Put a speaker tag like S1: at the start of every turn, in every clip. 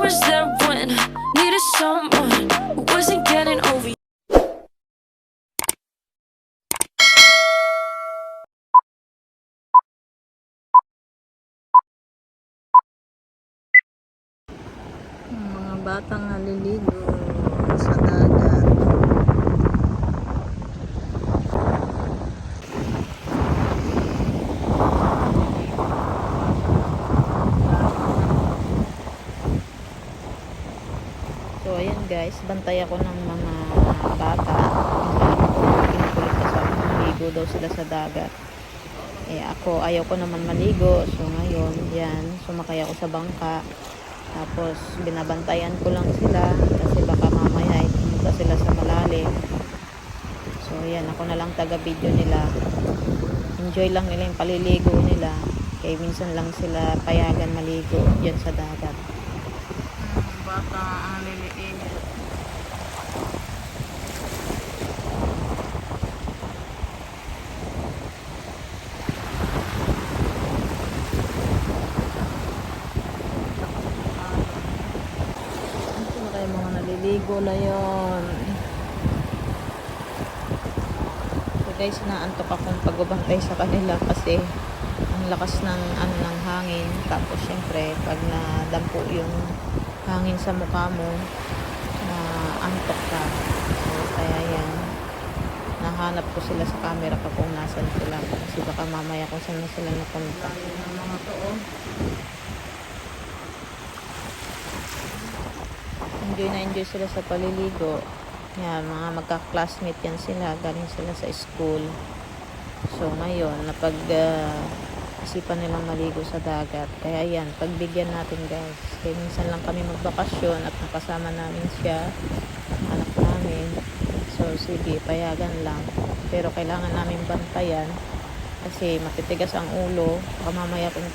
S1: was there when I needed someone who wasn't getting over you.
S2: Mga batang naliligo sa dagat. So ayan guys, bantay ako ng mga bata. Kinukulit kasi ako, maligo daw sila sa dagat. Eh ako, ayaw ko naman maligo. So ngayon, yan, sumakay ako sa bangka. Tapos binabantayan ko lang sila kasi baka mamaya pumunta sila sa malalim. So yan, ako na lang taga-video nila. Enjoy lang nila yung paliligo nila. Kaya minsan lang sila payagan maligo yan sa dagat. Bata ang liliin. Mga naliligo na yon. So guys, naantok akong pagbabantay sa kanila kasi ang lakas ng ng hangin. Tapos syempre pag nadampo yung hangin sa mukha mo, na antok ka. So kaya yan, nahanap ko sila sa camera pa kung nasan sila kasi baka mamaya kung saan na sila napunta. Mga to, oh. Enjoy na enjoy sila sa paliligo. Yan, mga magka-classmate yan sila. Galing sila sa school. So, ngayon, isipan nilang maligo sa dagat. Kaya yan, pagbigyan natin guys. Kaya minsan lang kami magbakasyon at nakasama namin siya, anak namin. So, sige, payagan lang. Pero kailangan namin bantayan kasi matitigas ang ulo. Baka mamaya kung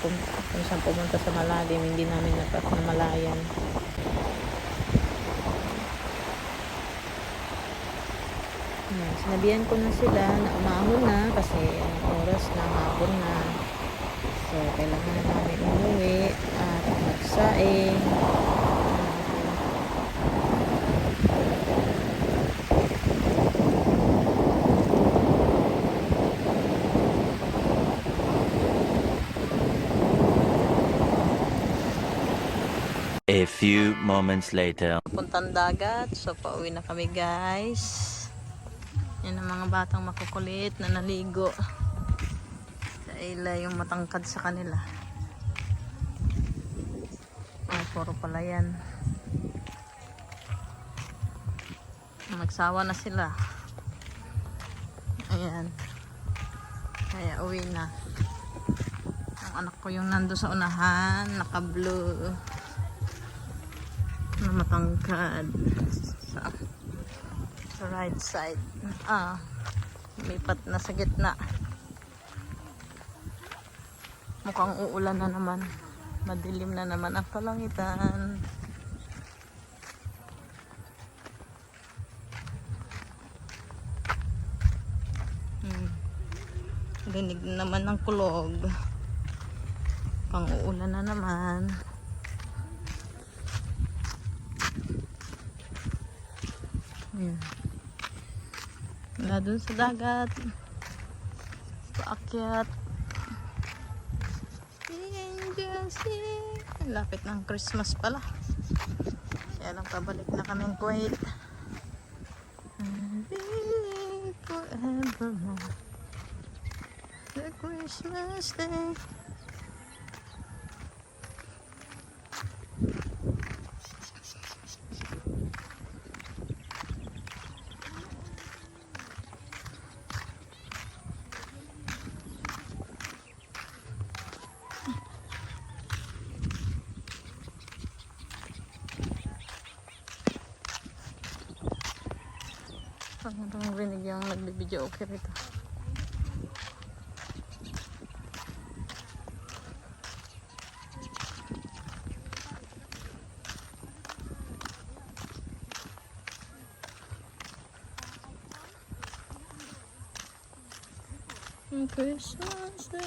S2: saan pumunta sa malalim, hindi namin namalayan. Sinabihan ko na sila na umahon na kasi oras na hapon na. So, kailangan na namin umuwi at magsaing.
S3: A few moments later.
S2: Puntang dagat. So, pauwi na kami guys. Yan ang mga batang makukulit na naligo. Sa ila yung matangkad sa kanila. Ay, puro pala yan. Magsawa na sila. Ayan. Kaya uwi na. Ang anak ko yung nando sa unahan. Naka-blue. Na matangkad. Sa right side. Lipat na sa gitna. Mukhang uulan na naman. Madilim na naman ang kalangitan. Dinig naman ng kulog. Pang uulan na naman. Wala dun sa dagat. Paakyat. Lapit ng Christmas pala. Kaya lang pabalik na kaming Kuwait. Forevermore. The Christmas day. Parang rinig yung nagbibideo okay rito. Christmas Day.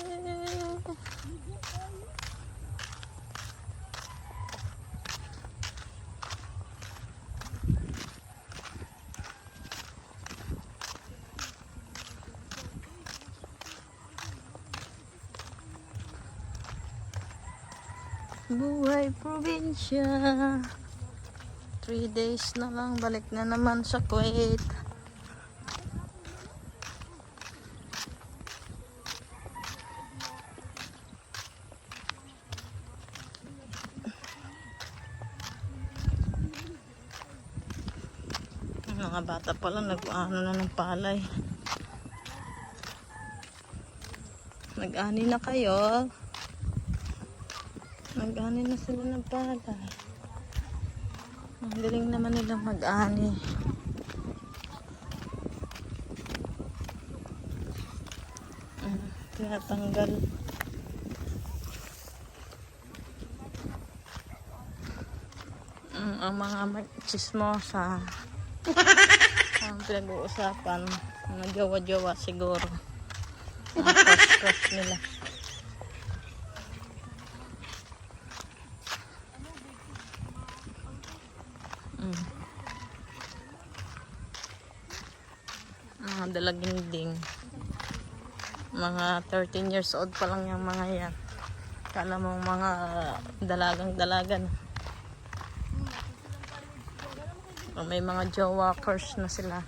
S2: Buhay probinsya. 3 days na lang, balik na naman sa Kuwait. Mga bata pa lang nag-ano na ng palay. Nag-ani na kayo. Nag-ani na sila ng palay. Ang galing naman nilang mag-ani. Tinatanggal. Ang mga chismosa. Ang pinag-uusapan. Mga jowa-jowa siguro. Ang crush-crush nila. Mga dalaginding. Mga 13 years old pa lang yung mga yan. Kala mong mga dalagang-dalagan. May mga jowa crush na sila.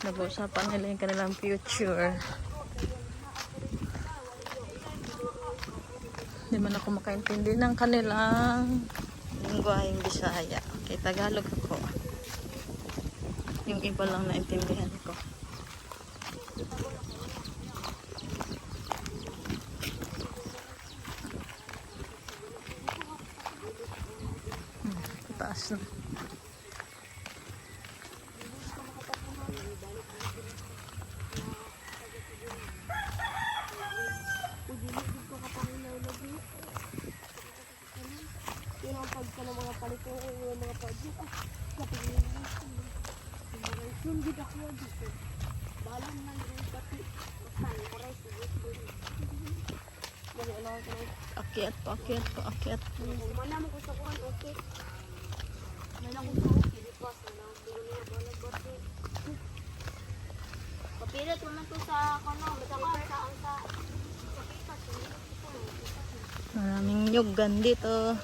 S2: Nag-uusapan nila yung kanilang future. Hindi man ako makaintindi ng kanilang lingwaheng Bisaya. Kay Tagalog ako. Yung iba lang naintindihan ko. Taas na. Akyat po, akyat po, akyat.
S4: Mana mo gusto ko ang okay. Mana ko gusto okay. Di pa sa lang. Papilit mo man to sa kono. Basta ka sa
S2: Maraming nyugan dito.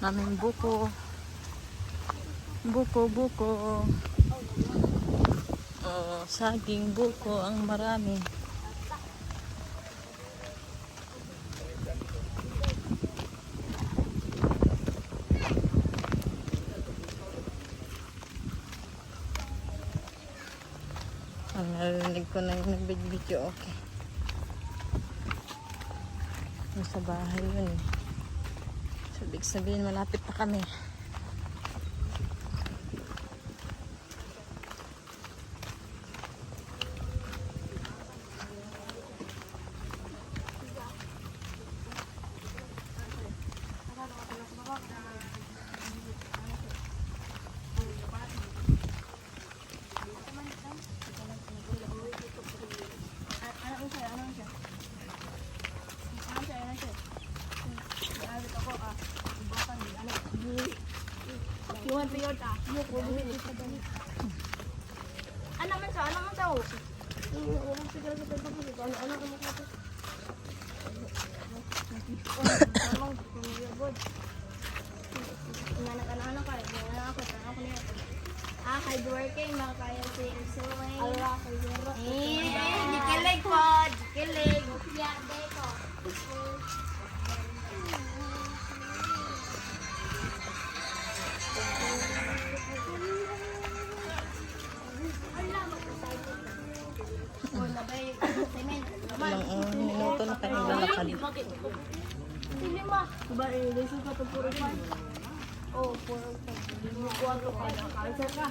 S2: Maraming buko. Buko. Oh, saging buko ang marami. Ang narinig ko na yung nag-video, okay. Nasa bahay yun eh. So, ibig sabihin, malapit na kami.
S4: Yuhan pa yun ah. Ano man sa? Ano man sa? Walang sigara sa pagpapagod. Ano man sa? Ano ka? Hardworking, makakaya si Ilsoy. Allah, dikilig po. Dikilig. Yeah, deko.
S2: Ilang minuto na kayo lalakad.
S4: Sili ma. Diba, lesson ka to puro pa. Oh, puro pa. Kuha to ka. Answer ka.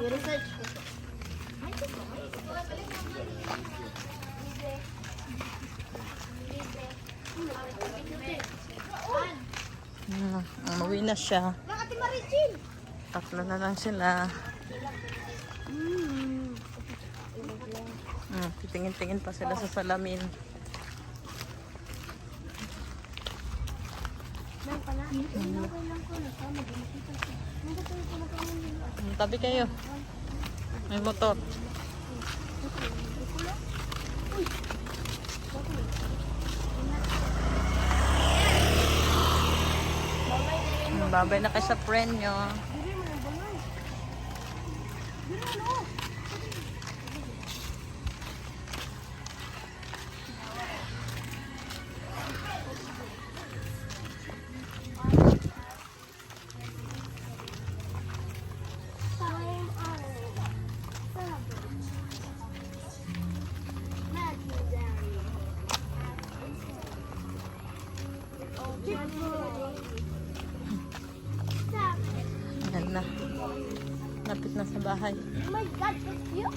S4: I-research.
S2: Umuwi na siya. Tatlo na lang sila. Tingin-tingin pa sila sa salamin.
S4: Meron pa na. Okay lang ko. Nasama. Makita siya.
S2: Tabi kayo. May motor. Babay na kayo sa friend nyo.
S4: Dili mo ng balay. Dili mo no. Time
S2: Ayan na. Lapit na sa bahay.
S4: Oh my God, that's you?